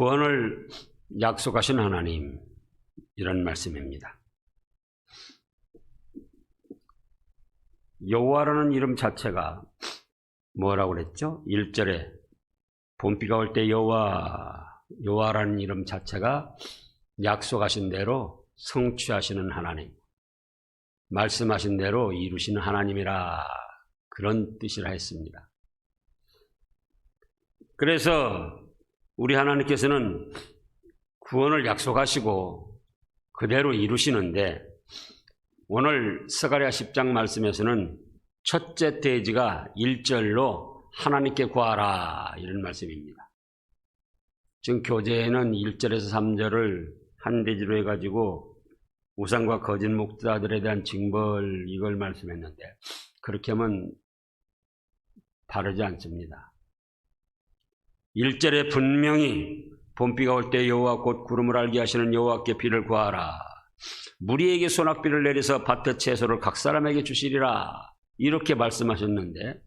구원을 약속하신 하나님, 이런 말씀입니다. 여호와라는 이름 자체가 뭐라고 그랬죠? 1절에 봄비가 올 때 여호와라는 이름 자체가 약속하신 대로 성취하시는 하나님, 말씀하신 대로 이루시는 하나님이라, 그런 뜻이라 했습니다. 그래서 우리 하나님께서는 구원을 약속하시고 그대로 이루시는데, 오늘 스가랴 10장 말씀에서는 첫째 대지가 1절로 하나님께 구하라, 이런 말씀입니다. 지금 교재에는 1절에서 3절을 한 대지로 해가지고 우상과 거짓 목자들에 대한 징벌, 이걸 말씀했는데 그렇게 하면 바르지 않습니다. 1절에 분명히 봄비가 올 때 여호와 곧 구름을 알게 하시는 여호와께 비를 구하라, 무리에게 소낙비를 내려서 밭의 채소를 각 사람에게 주시리라, 이렇게 말씀하셨는데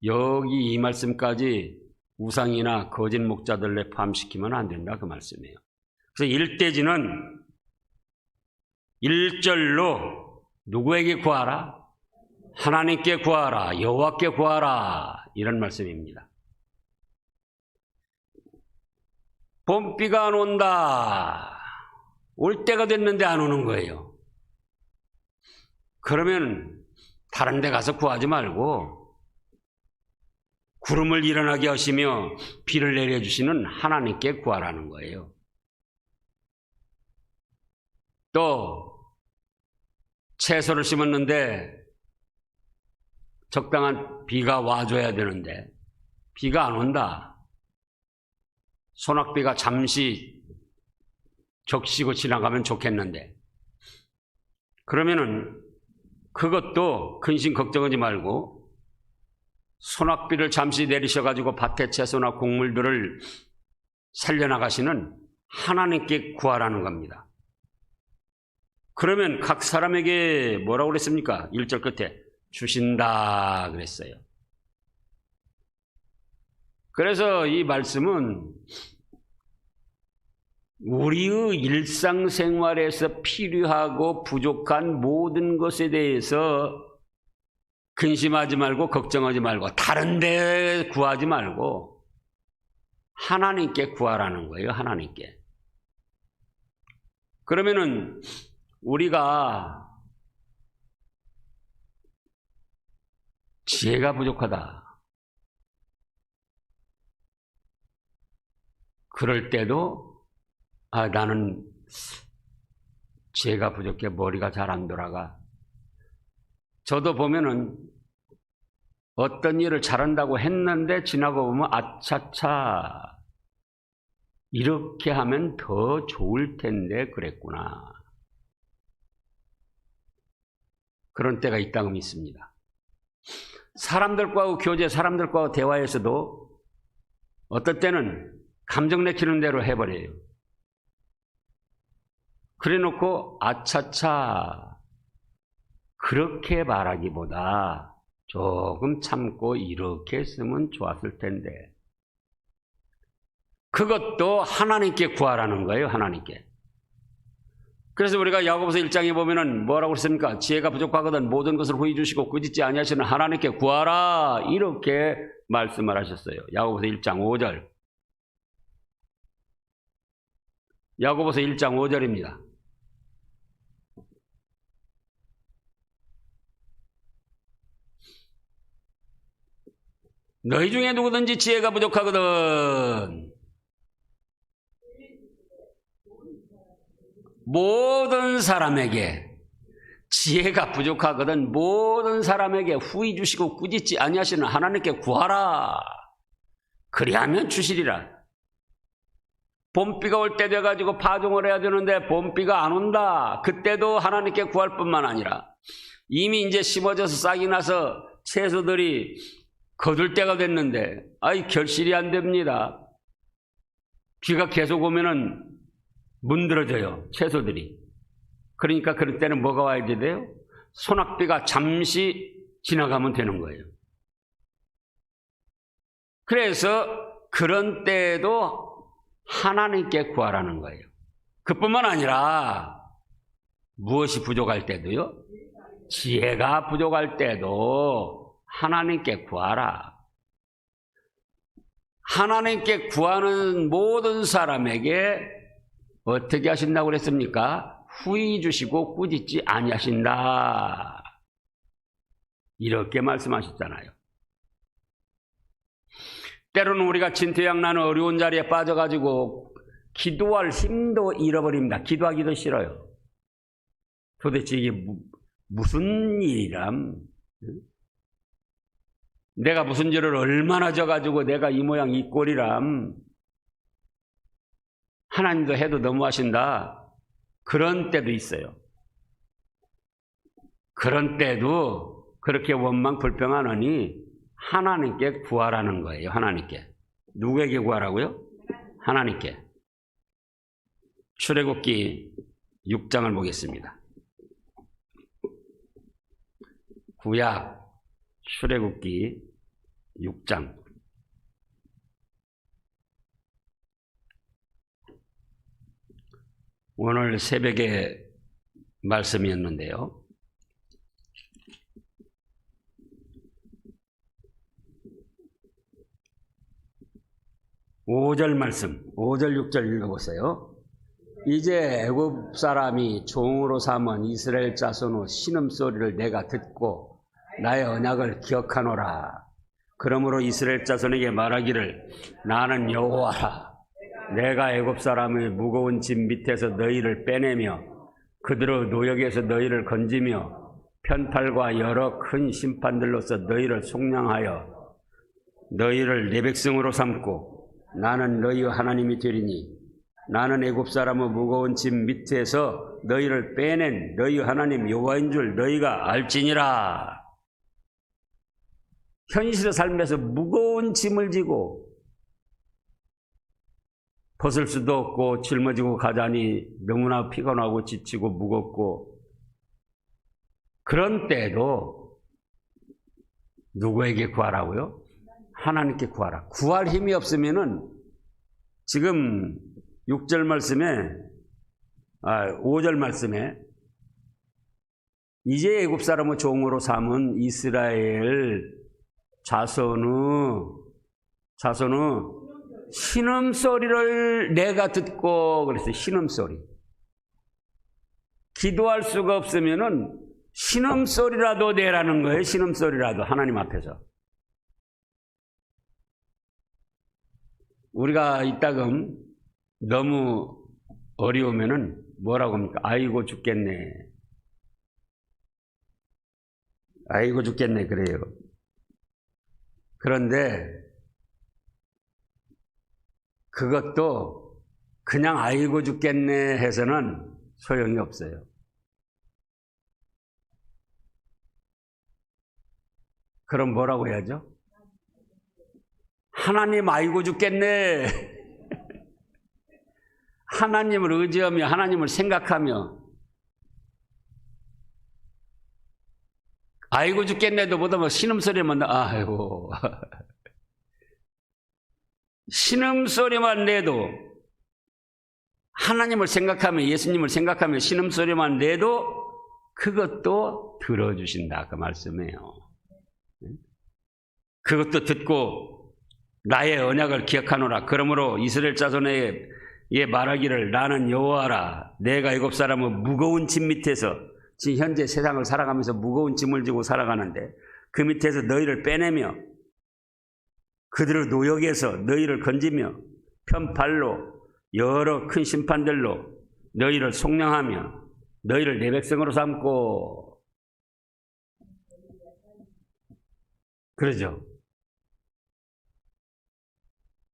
여기 이 말씀까지 우상이나 거짓 목자들에 포함시키면 안 된다, 그 말씀이에요. 그래서 1대지는 1절로 누구에게 구하라? 하나님께 구하라, 여호와께 구하라, 이런 말씀입니다. 봄비가 안 온다, 올 때가 됐는데 안 오는 거예요. 그러면 다른 데 가서 구하지 말고 구름을 일어나게 하시며 비를 내려주시는 하나님께 구하라는 거예요. 또 채소를 심었는데 적당한 비가 와줘야 되는데 비가 안 온다, 소낙비가 잠시 적시고 지나가면 좋겠는데, 그러면은 그것도 근심 걱정하지 말고 소낙비를 잠시 내리셔가지고 밭의 채소나 곡물들을 살려나가시는 하나님께 구하라는 겁니다. 그러면 각 사람에게 뭐라고 그랬습니까? 1절 끝에 주신다 그랬어요. 그래서 이 말씀은 우리의 일상생활에서 필요하고 부족한 모든 것에 대해서 근심하지 말고 걱정하지 말고 다른 데 구하지 말고 하나님께 구하라는 거예요. 하나님께. 그러면은 우리가 지혜가 부족하다, 그럴 때도 나는 지혜가 부족해, 머리가 잘 안 돌아가. 저도 보면은 어떤 일을 잘한다고 했는데 지나고 보면 아차차, 이렇게 하면 더 좋을 텐데 그랬구나, 그런 때가 있다고 믿습니다. 사람들과 교제, 사람들과 대화에서도 어떨 때는 감정 내키는 대로 해버려요. 그래 놓고 아차차, 그렇게 말하기보다 조금 참고 이렇게 했으면 좋았을 텐데, 그것도 하나님께 구하라는 거예요. 하나님께. 그래서 우리가 야고보서 1장에 보면은 뭐라고 했습니까? 지혜가 부족하거든 모든 것을 후히 주시고 꾸짖지 아니하시는 하나님께 구하라, 이렇게 말씀을 하셨어요. 야고보서 1장 5절. 야고보서 1장 5절입니다. 너희 중에 누구든지 지혜가 부족하거든 모든 사람에게, 지혜가 부족하거든 모든 사람에게 후히 주시고 꾸짖지 아니하시는 하나님께 구하라, 그리하면 주시리라. 봄비가 올 때 돼가지고 파종을 해야 되는데 봄비가 안 온다, 그때도 하나님께 구할 뿐만 아니라 이미 이제 심어져서 싹이 나서 채소들이 거둘 때가 됐는데 결실이 안 됩니다. 비가 계속 오면은 문드러져요, 채소들이. 그러니까 그럴 때는 뭐가 와야 돼요? 소낙비가 잠시 지나가면 되는 거예요. 그래서 그런 때에도 하나님께 구하라는 거예요. 그뿐만 아니라 무엇이 부족할 때도요? 지혜가 부족할 때도 하나님께 구하라. 하나님께 구하는 모든 사람에게 어떻게 하신다고 그랬습니까? 후히 주시고 꾸짖지 아니하신다. 이렇게 말씀하셨잖아요. 때로는 우리가 진퇴양난의 어려운 자리에 빠져가지고 기도할 힘도 잃어버립니다. 기도하기도 싫어요. 도대체 이게 무슨 일이람? 내가 무슨 죄를 얼마나 져가지고 내가 이 모양 이 꼴이람? 하나님도 해도 너무하신다. 그런 때도 있어요. 그런 때도 그렇게 원망 불평하느니 하나님께 구하라는 거예요. 하나님께. 누구에게 구하라고요? 하나님께. 출애굽기 6장을 보겠습니다. 구약 출애굽기 6장. 오늘 새벽에 말씀이었는데요. 5절 말씀, 5절 6절 읽어보세요. 이제 애굽 사람이 종으로 삼은 이스라엘 자손의 신음소리를 내가 듣고 나의 언약을 기억하노라. 그러므로 이스라엘 자손에게 말하기를 나는 여호와라. 내가 애굽 사람의 무거운 짐 밑에서 너희를 빼내며 그들의 노역에서 너희를 건지며 편팔과 여러 큰 심판들로서 너희를 속량하여 너희를 내 백성으로 삼고 나는 너희의 하나님이 되리니 나는 애굽 사람의 무거운 짐 밑에서 너희를 빼낸 너희 하나님 여호와인 줄 너희가 알지니라. 현실의 삶에서 무거운 짐을 지고 벗을 수도 없고 짊어지고 가자니 너무나 피곤하고 지치고 무겁고 그런 때에도 누구에게 구하라고요? 하나님께 구하라. 구할 힘이 없으면은 지금 6절 말씀에 5절 말씀에 이제 애굽 사람의 종으로 삼은 이스라엘 자손의 신음소리를 내가 듣고 그랬어요. 신음소리. 기도할 수가 없으면은 신음소리라도 내라는 거예요. 신음소리라도 하나님 앞에서. 우리가 이따금 너무 어려우면은 뭐라고 합니까? 아이고 죽겠네. 아이고 죽겠네 그래요. 그런데 그것도 그냥 아이고 죽겠네 해서는 소용이 없어요. 그럼 뭐라고 해야죠? 하나님 아이고 죽겠네. 하나님을 의지하며 하나님을 생각하며 아이고 죽겠네도 보다 신음소리만 아이고 신음소리만 내도 하나님을 생각하며 예수님을 생각하며 신음소리만 내도 그것도 들어주신다 그 말씀이에요. 그것도 듣고 나의 언약을 기억하노라. 그러므로 이스라엘 자손에게 말하기를 나는 여호와라. 내가 애굽 사람의 무거운 짐 밑에서 지금 현재 세상을 살아가면서 무거운 짐을 지고 살아가는데 그 밑에서 너희를 빼내며 그들의 노역에서 너희를 건지며 편팔로 여러 큰 심판들로 너희를 속량하며 너희를 내 백성으로 삼고 그러죠.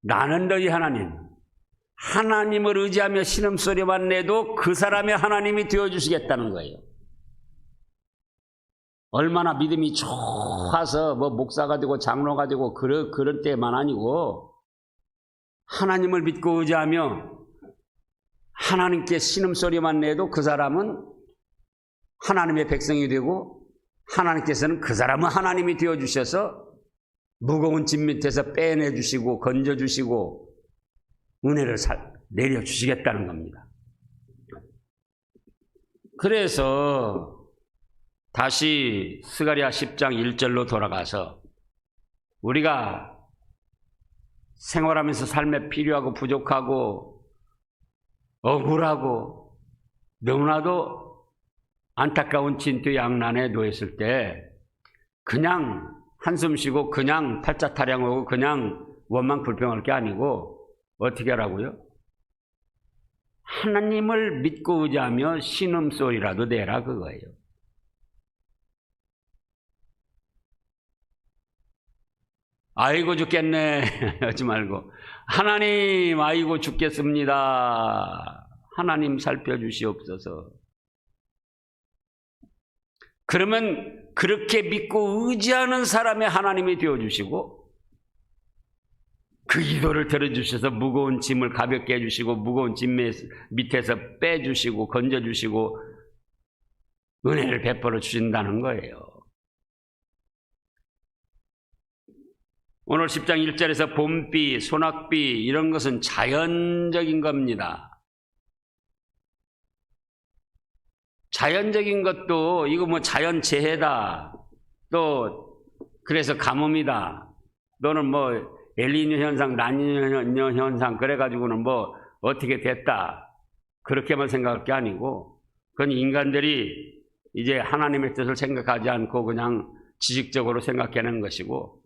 나는 너희 하나님, 하나님을 의지하며 신음소리만 내도 그 사람의 하나님이 되어주시겠다는 거예요. 얼마나 믿음이 좋아서 뭐 목사가 되고 장로가 되고 그런 때만 아니고 하나님을 믿고 의지하며 하나님께 신음소리만 내도 그 사람은 하나님의 백성이 되고 하나님께서는 그 사람은 하나님이 되어주셔서 무거운 짐 밑에서 빼내주시고 건져주시고 은혜를 내려주시겠다는 겁니다. 그래서 다시 스가랴 10장 1절로 돌아가서 우리가 생활하면서 삶에 필요하고 부족하고 억울하고 너무나도 안타까운 진퇴양난에 놓였을 때 그냥 한숨 쉬고 그냥 팔자 타령하고 그냥 원망 불평할 게 아니고 어떻게 하라고요? 하나님을 믿고 의지하며 신음소리라도 내라 그거예요. 아이고 죽겠네 하지 말고 하나님 아이고 죽겠습니다. 하나님 살펴주시옵소서. 그러면 그렇게 믿고 의지하는 사람의 하나님이 되어주시고 그 기도를 들어주셔서 무거운 짐을 가볍게 해주시고 무거운 짐 밑에서 빼주시고 건져주시고 은혜를 베풀어 주신다는 거예요. 오늘 10장 1절에서 봄비, 소낙비 이런 것은 자연적인 겁니다. 자연적인 것도 이거 뭐 자연재해다. 또 그래서 가뭄이다. 또는 뭐 엘니뇨 현상, 라니뇨 현상 그래가지고는 뭐 어떻게 됐다. 그렇게만 생각할 게 아니고 그건 인간들이 이제 하나님의 뜻을 생각하지 않고 그냥 지식적으로 생각하는 것이고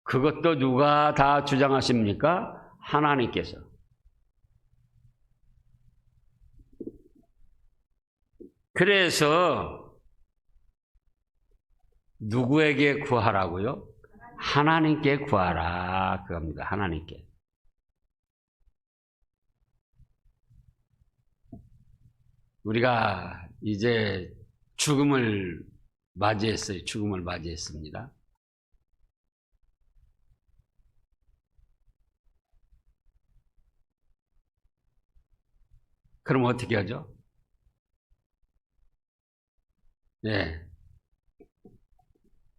그것도 누가 다 주장하십니까? 하나님께서. 그래서 누구에게 구하라고요? 하나님께 구하라 그겁니다. 하나님께. 우리가 이제 죽음을 맞이했어요. 죽음을 맞이했습니다. 그럼 어떻게 하죠? 네.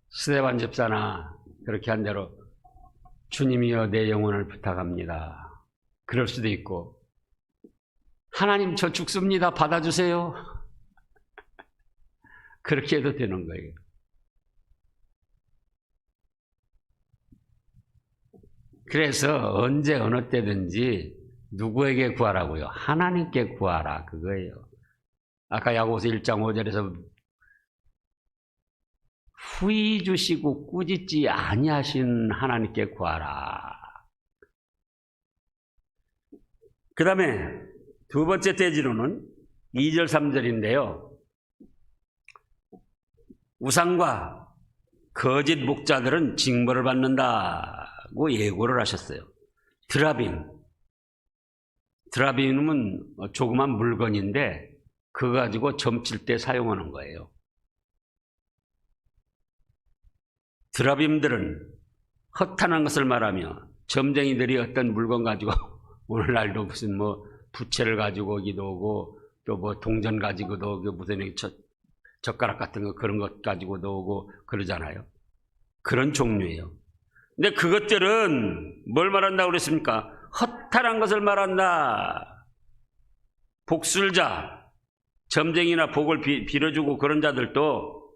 스데반 집사나 그렇게 한 대로 주님이여 내 영혼을 부탁합니다. 그럴 수도 있고 하나님 저 죽습니다. 받아주세요. 그렇게 해도 되는 거예요. 그래서 언제 어느 때든지 누구에게 구하라고요? 하나님께 구하라 그거예요. 아까 야고보서 1장 5절에서 후히 주시고 꾸짖지 아니하신 하나님께 구하라. 그 다음에 두 번째 대지로는 2절 3절인데요. 우상과 거짓 목자들은 징벌을 받는다고 예고를 하셨어요. 드라빔은 조그만 물건인데 그거 가지고 점칠 때 사용하는 거예요. 드라빔들은 허탄한 것을 말하며 점쟁이들이 어떤 물건 가지고 오늘날도 무슨 뭐 부채를 가지고 오기도 오고 또 뭐 동전 가지고도 오고 무슨 젓가락 같은 거 그런 것 가지고도 오고 그러잖아요. 그런 종류예요. 근데 그것들은 뭘 말한다고 그랬습니까? 허탄한 것을 말한다. 복술자, 점쟁이나 복을 빌어주고 그런 자들도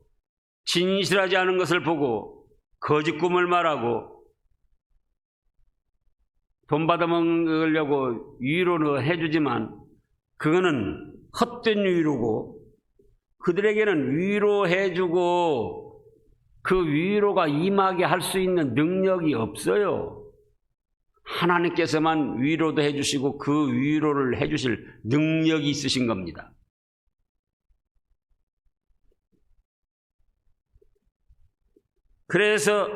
진실하지 않은 것을 보고 거짓 꿈을 말하고 돈 받아먹으려고 위로는 해주지만 그거는 헛된 위로고 그들에게는 위로해주고 그 위로가 임하게 할 수 있는 능력이 없어요. 하나님께서만 위로도 해주시고 그 위로를 해주실 능력이 있으신 겁니다. 그래서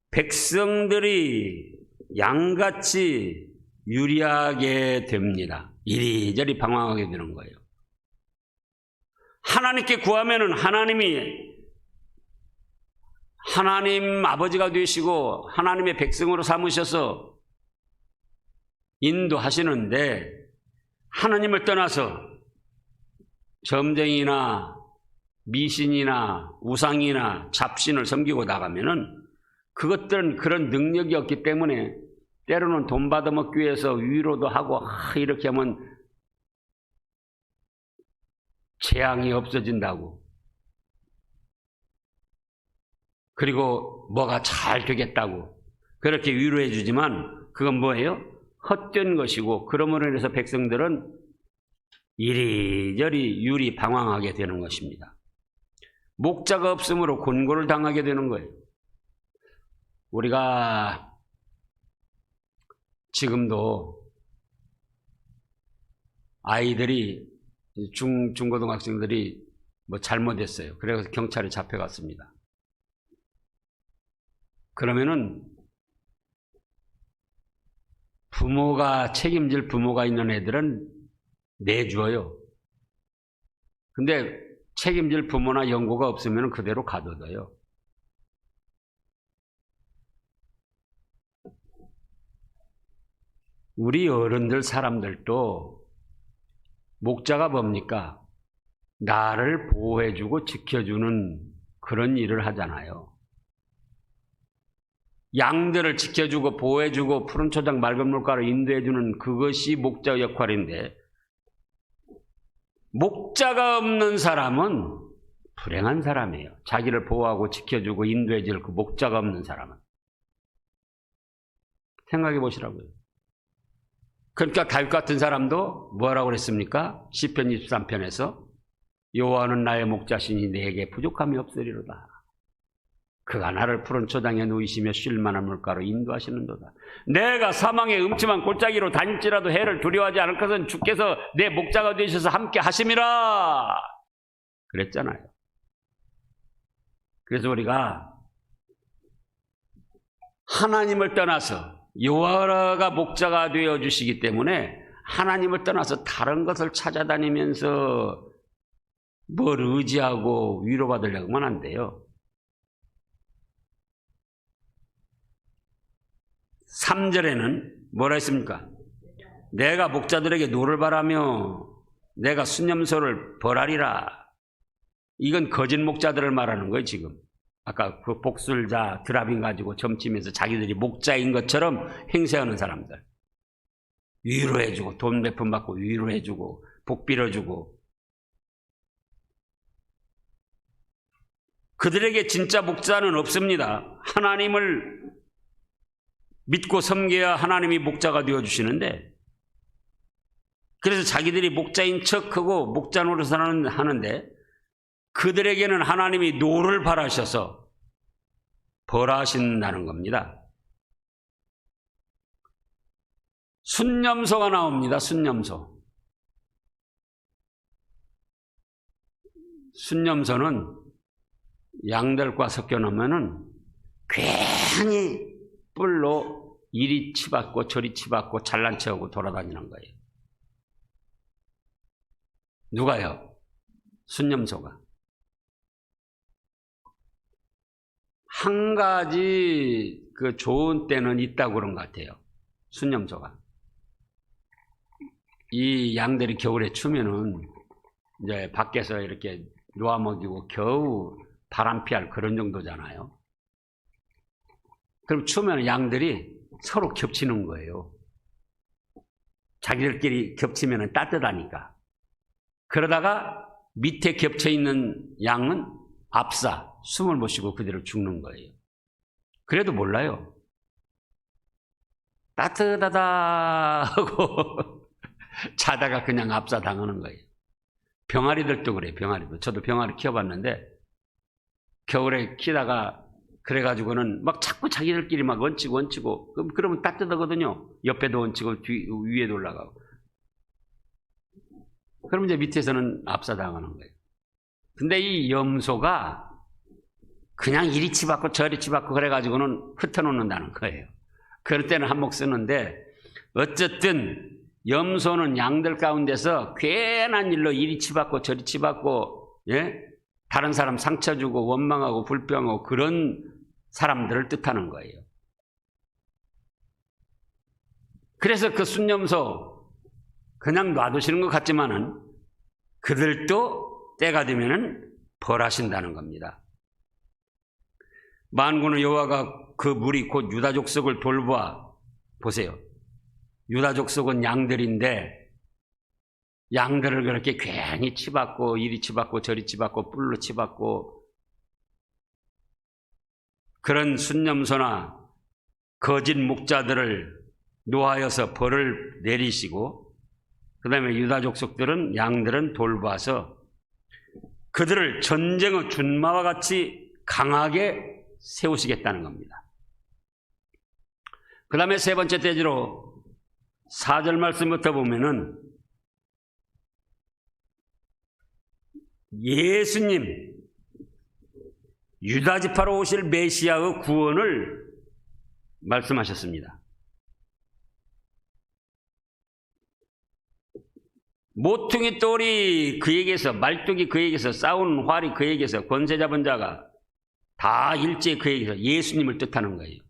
백성들이 양같이 유리하게 됩니다. 이리저리 방황하게 되는 거예요. 하나님께 구하면은 하나님이 하나님 아버지가 되시고 하나님의 백성으로 삼으셔서 인도하시는데 하나님을 떠나서 점쟁이나 미신이나 우상이나 잡신을 섬기고 나가면은 그것들은 그런 능력이 없기 때문에 때로는 돈 받아먹기 위해서 위로도 하고 이렇게 하면 재앙이 없어진다고. 그리고 뭐가 잘 되겠다고 그렇게 위로해 주지만 그건 뭐예요? 헛된 것이고 그러므로 인해서 백성들은 이리저리 유리방황하게 되는 것입니다. 목자가 없으므로 곤고를 당하게 되는 거예요. 우리가 지금도 아이들이 중고등학생들이 뭐 잘못했어요. 그래서 경찰에 잡혀갔습니다. 그러면은 부모가 책임질 부모가 있는 애들은 내줘요. 근데 책임질 부모나 연고가 없으면 그대로 가둬둬요. 우리 어른들 사람들도 목자가 뭡니까? 나를 보호해주고 지켜주는 그런 일을 하잖아요. 양들을 지켜주고 보호해주고 푸른 초장 맑은 물가로 인도해주는 그것이 목자 역할인데 목자가 없는 사람은 불행한 사람이에요. 자기를 보호하고 지켜주고 인도해줄 그 목자가 없는 사람은. 생각해 보시라고요. 그러니까 다윗 같은 사람도 뭐라고 그랬습니까? 시편 23편에서 여호와는 나의 목자시니 내게 부족함이 없으리로다. 그가 나를 푸른 초장에 누이시며 쉴 만한 물가로 인도하시는도다. 내가 사망의 음침한 골짜기로 다닐지라도 해를 두려워하지 않을 것은 주께서 내 목자가 되셔서 함께 하심이라 그랬잖아요. 그래서 우리가 하나님을 떠나서 여호와가 목자가 되어주시기 때문에 하나님을 떠나서 다른 것을 찾아다니면서 뭘 의지하고 위로받으려고 하면 안 돼요. 3절에는 뭐라 했습니까? 내가 목자들에게 노를 바라며 내가 순념소를 벌하리라. 이건 거짓 목자들을 말하는 거예요. 지금 아까 그 복술자 드라빈 가지고 점치면서 자기들이 목자인 것처럼 행세하는 사람들, 위로해주고 돈 몇 푼 받고 위로해주고 복 빌어주고, 그들에게 진짜 목자는 없습니다. 하나님을 믿고 섬겨야 하나님이 목자가 되어주시는데, 그래서 자기들이 목자인 척하고 목자 노릇을 하는데 그들에게는 하나님이 노를 바라셔서 벌하신다는 겁니다. 순념소가 나옵니다. 순념소. 순념소는 양들과 섞여 놓으면은 괜히 뿔로 이리 치받고 저리 치받고 잘난 척하고 돌아다니는 거예요. 누가요? 순념소가. 한 가지 그 좋은 때는 있다고 그런 것 같아요. 순념소가. 이 양들이 겨울에 추면은 이제 밖에서 이렇게 놓아먹이고 겨우 바람 피할 그런 정도잖아요. 그럼 추면 양들이 서로 겹치는 거예요. 자기들끼리 겹치면 따뜻하니까. 그러다가 밑에 겹쳐 있는 양은 압사, 숨을 못 쉬고 그대로 죽는 거예요. 그래도 몰라요. 따뜻하다 하고 자다가 그냥 압사 당하는 거예요. 병아리들도 그래요. 병아리도. 저도 병아리 키워봤는데 겨울에 키다가 그래가지고는 막 자꾸 자기들끼리 막 얹히고 그러면 따뜻하거든요. 옆에도 얹히고 위에도 올라가고. 그럼 이제 밑에서는 압사당하는 거예요. 근데 이 염소가 그냥 이리 치받고 저리 치받고 그래가지고는 흩어놓는다는 거예요. 그럴 때는 한몫 쓰는데, 어쨌든 염소는 양들 가운데서 괜한 일로 이리 치받고 저리 치받고, 예? 다른 사람 상처 주고 원망하고 불평하고 그런 사람들을 뜻하는 거예요. 그래서 그 순념소 그냥 놔두시는 것 같지만은 그들도 때가 되면은 벌하신다는 겁니다. 만군의 여호와가 그 무리 곧 유다 족속을 돌보아 보세요. 유다 족속은 양들인데 양들을 그렇게 괜히 치받고 이리 치받고 저리 치받고 뿔로 치받고 그런 순념소나 거짓 목자들을 노하여서 벌을 내리시고 그 다음에 유다 족속들은 양들은 돌봐서 그들을 전쟁의 준마와 같이 강하게 세우시겠다는 겁니다. 그 다음에 세 번째 대지로 4절 말씀부터 보면은 예수님 유다 지파로 오실 메시아의 구원을 말씀하셨습니다. 모퉁이 똘이 그에게서 말뚝이 그에게서 싸운 활이 그에게서 권세 잡은 자가 다 일제히 그에게서 예수님을 뜻하는 거예요.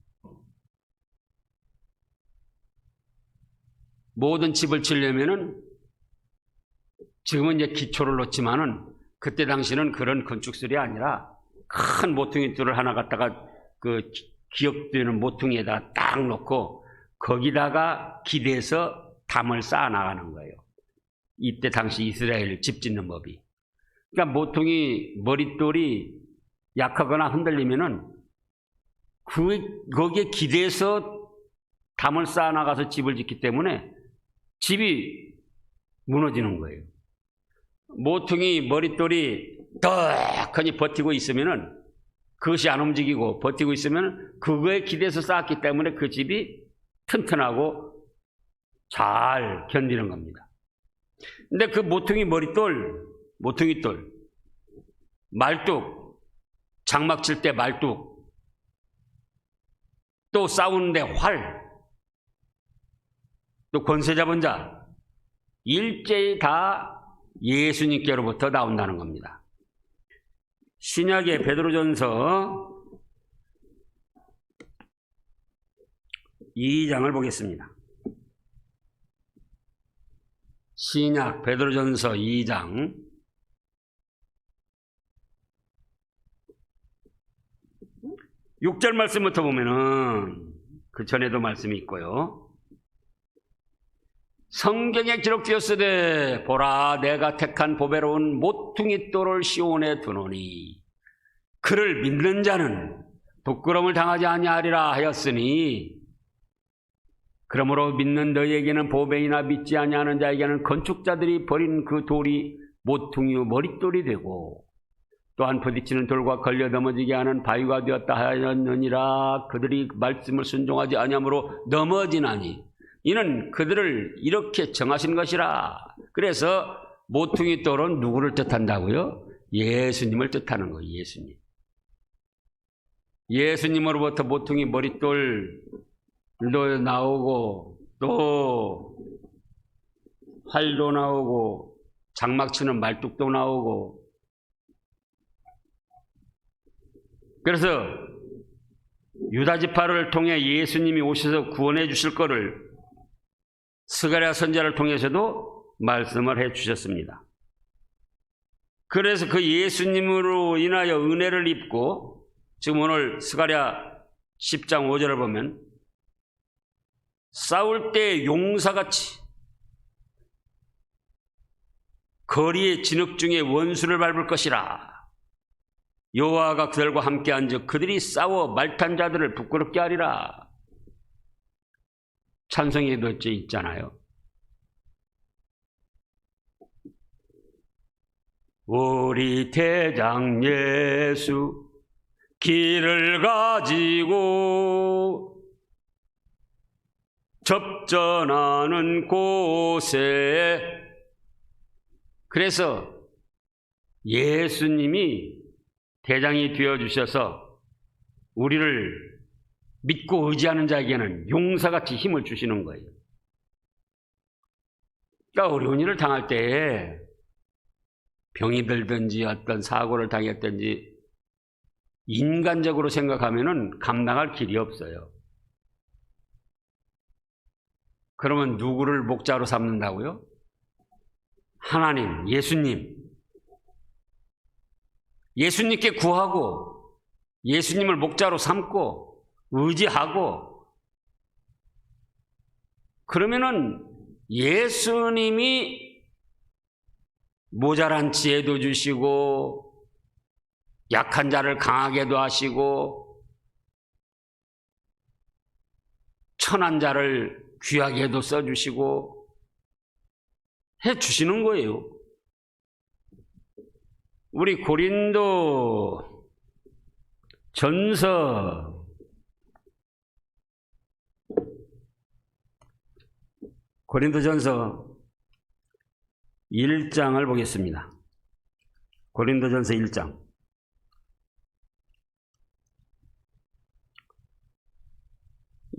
모든 집을 지으려면은 지금은 이제 기초를 놓지만은 그때 당시는 그런 건축술이 아니라 큰 모퉁이 뜰을 하나 갖다가 그 기역되는 모퉁이에다가 딱 놓고 거기다가 기대서 담을 쌓아 나가는 거예요. 이때 당시 이스라엘 집 짓는 법이. 그러니까 모퉁이 머릿돌이 약하거나 흔들리면은 거기에 기대서 담을 쌓아 나가서 집을 짓기 때문에 집이 무너지는 거예요. 모퉁이 머릿돌이 떡하니 버티고 있으면은 그것이 안 움직이고 버티고 있으면 그거에 기대서 쌓았기 때문에 그 집이 튼튼하고 잘 견디는 겁니다. 근데 그 모퉁이 머릿돌, 모퉁이돌, 말뚝, 장막 칠 때 말뚝, 또 싸우는데 활, 또 권세 잡은 자, 일제히 다 예수님께로부터 나온다는 겁니다. 신약의 베드로전서 2장을 보겠습니다. 신약 베드로전서 2장 6절 말씀부터 보면은 그 전에도 말씀이 있고요. 성경에 기록되었으되 보라 내가 택한 보배로운 모퉁이 돌을 시온에 두노니 그를 믿는 자는 부끄러움을 당하지 아니하리라 하였으니 그러므로 믿는 너희에게는 보배이나 믿지 아니하는 자에게는 건축자들이 버린 그 돌이 모퉁이의 머릿돌이 되고 또한 부딪히는 돌과 걸려 넘어지게 하는 바위가 되었다 하였느니라. 그들이 말씀을 순종하지 아니하므로 넘어지나니 이는 그들을 이렇게 정하신 것이라. 그래서 모퉁이 돌은 누구를 뜻한다고요? 예수님을 뜻하는 거예요. 예수님. 예수님으로부터 모퉁이 머릿돌도 나오고 또 활도 나오고 장막 치는 말뚝도 나오고 그래서 유다 지파를 통해 예수님이 오셔서 구원해 주실 거를 스가랴 선지자를 통해서도 말씀을 해 주셨습니다. 그래서 그 예수님으로 인하여 은혜를 입고 지금 오늘 스가랴 10장 5절을 보면 싸울 때 용사같이 거리의 진흙 중에 원수를 밟을 것이라. 여호와가 그들과 함께 앉아 그들이 싸워 말탄 자들을 부끄럽게 하리라. 찬송에도 있잖아요. 우리 대장 예수 길을 가지고 접전하는 곳에 그래서 예수님이 대장이 되어주셔서 우리를 믿고 의지하는 자에게는 용사같이 힘을 주시는 거예요. 그러니까 어려운 일을 당할 때에 병이 들든지 어떤 사고를 당했든지 인간적으로 생각하면은 감당할 길이 없어요. 그러면 누구를 목자로 삼는다고요? 하나님, 예수님. 예수님께 구하고 예수님을 목자로 삼고 의지하고 그러면은 예수님이 모자란 지혜도 주시고 약한 자를 강하게도 하시고 천한 자를 귀하게도 써주시고 해주시는 거예요. 우리 고린도 전서 1장을 보겠습니다. 고린도전서 1장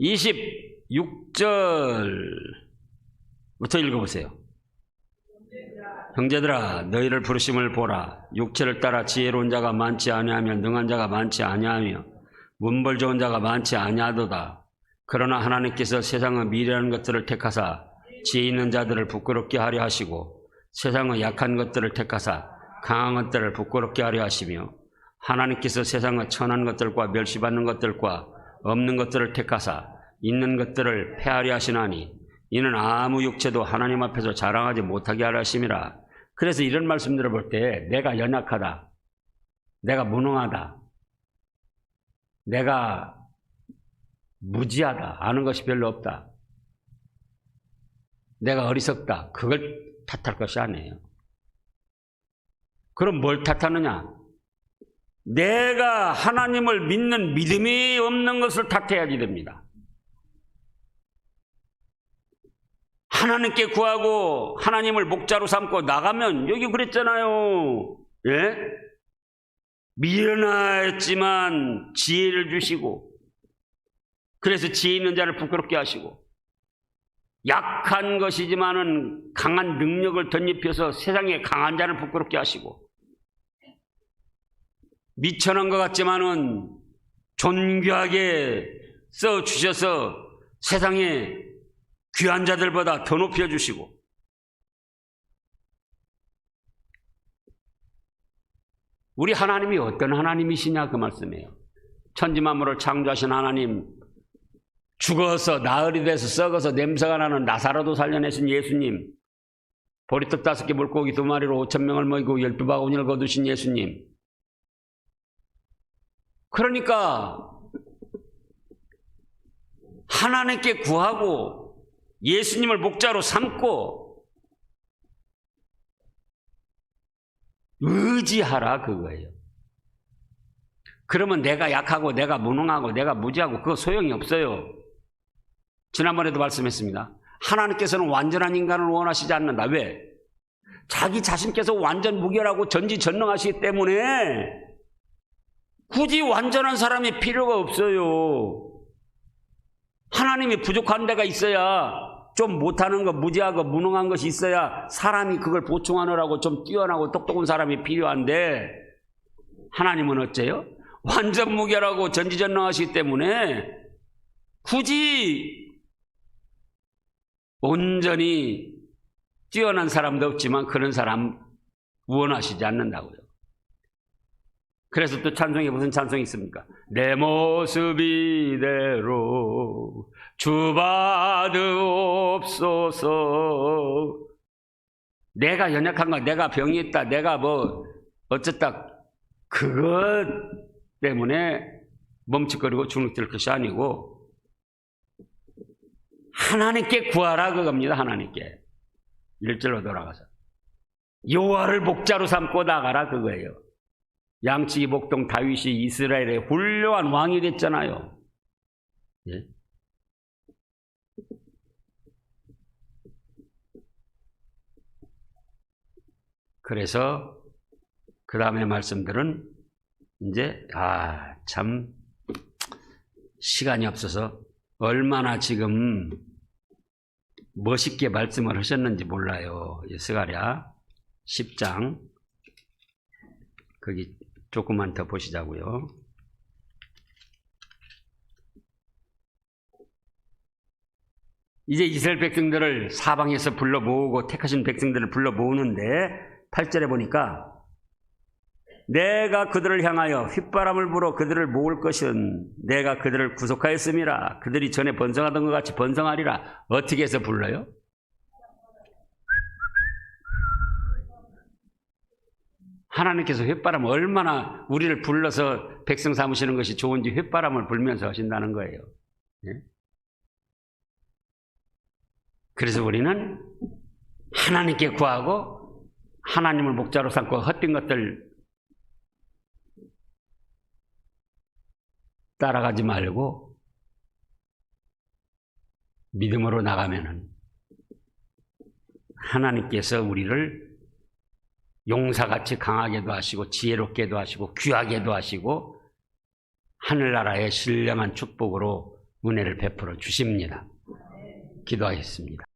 26절부터 읽어보세요. 형제들아 너희를 부르심을 보라. 육체를 따라 지혜로운 자가 많지 아니하며 능한 자가 많지 아니하며 문벌 좋은 자가 많지 아니하도다. 그러나 하나님께서 세상의 미련한 것들을 택하사 지혜 있는 자들을 부끄럽게 하려 하시고 세상의 약한 것들을 택하사 강한 것들을 부끄럽게 하려 하시며 하나님께서 세상의 천한 것들과 멸시받는 것들과 없는 것들을 택하사 있는 것들을 폐하려 하시나니 이는 아무 육체도 하나님 앞에서 자랑하지 못하게 하려 하심이라. 그래서 이런 말씀들을 볼 때 내가 연약하다, 내가 무능하다, 내가 무지하다, 아는 것이 별로 없다, 내가 어리석다, 그걸 탓할 것이 아니에요. 그럼 뭘 탓하느냐? 내가 하나님을 믿는 믿음이 없는 것을 탓해야지 됩니다. 하나님께 구하고 하나님을 목자로 삼고 나가면 여기 그랬잖아요. 예? 미련하였지만 지혜를 주시고 그래서 지혜 있는 자를 부끄럽게 하시고 약한 것이지만은 강한 능력을 덧입혀서 세상에 강한 자를 부끄럽게 하시고 미천한 것 같지만은 존귀하게 써주셔서 세상에 귀한 자들보다 더 높여주시고 우리 하나님이 어떤 하나님이시냐 그 말씀이에요. 천지만물을 창조하신 하나님, 죽어서 나흘이 돼서 썩어서 냄새가 나는 나사로도 살려내신 예수님, 보리떡 5개 물고기 2마리로 5,000명을 먹이고 12바구니를 거두신 예수님. 그러니까 하나님께 구하고 예수님을 목자로 삼고 의지하라 그거예요. 그러면 내가 약하고 내가 무능하고 내가 무지하고 그거 소용이 없어요. 지난번에도 말씀했습니다. 하나님께서는 완전한 인간을 원하시지 않는다. 왜? 자기 자신께서 완전 무결하고 전지전능하시기 때문에 굳이 완전한 사람이 필요가 없어요. 하나님이 부족한 데가 있어야, 좀 못하는 거, 무지하고 무능한 것이 있어야 사람이 그걸 보충하느라고 좀 뛰어나고 똑똑한 사람이 필요한데 하나님은 어째요? 완전 무결하고 전지전능하시기 때문에 굳이 온전히 뛰어난 사람도 없지만 그런 사람 원하시지 않는다고요. 그래서 또 찬송에 무슨 찬송이 있습니까? 내 모습 이대로 주받으옵소서. 내가 연약한 거, 내가 병이 있다, 내가 뭐 어쨌다, 그것 때문에 멈칫거리고 주눅들 것이 아니고 하나님께 구하라 그겁니다. 하나님께. 1절로 돌아가서 여호와를 목자로 삼고 나가라 그거예요. 양치기 목동 다윗이 이스라엘의 훌륭한 왕이 됐잖아요. 예? 그래서 그 다음에 말씀들은 이제 참 시간이 없어서 얼마나 지금 멋있게 말씀을 하셨는지 몰라요. 스가랴 10장 거기 조금만 더 보시자고요. 이제 이스라엘 백성들을 사방에서 불러 모으고 택하신 백성들을 불러 모으는데 8절에 보니까 내가 그들을 향하여 휘바람을 불어 그들을 모을 것은 내가 그들을 구속하였음이라. 그들이 전에 번성하던 것 같이 번성하리라. 어떻게 해서 불러요? 하나님께서 휘바람 얼마나 우리를 불러서 백성 삼으시는 것이 좋은지 휘바람을 불면서 하신다는 거예요. 예? 그래서 우리는 하나님께 구하고 하나님을 목자로 삼고 헛된 것들 따라가지 말고 믿음으로 나가면은 하나님께서 우리를 용사같이 강하게도 하시고 지혜롭게도 하시고 귀하게도 하시고 하늘나라의 신령한 축복으로 은혜를 베풀어 주십니다. 기도하겠습니다.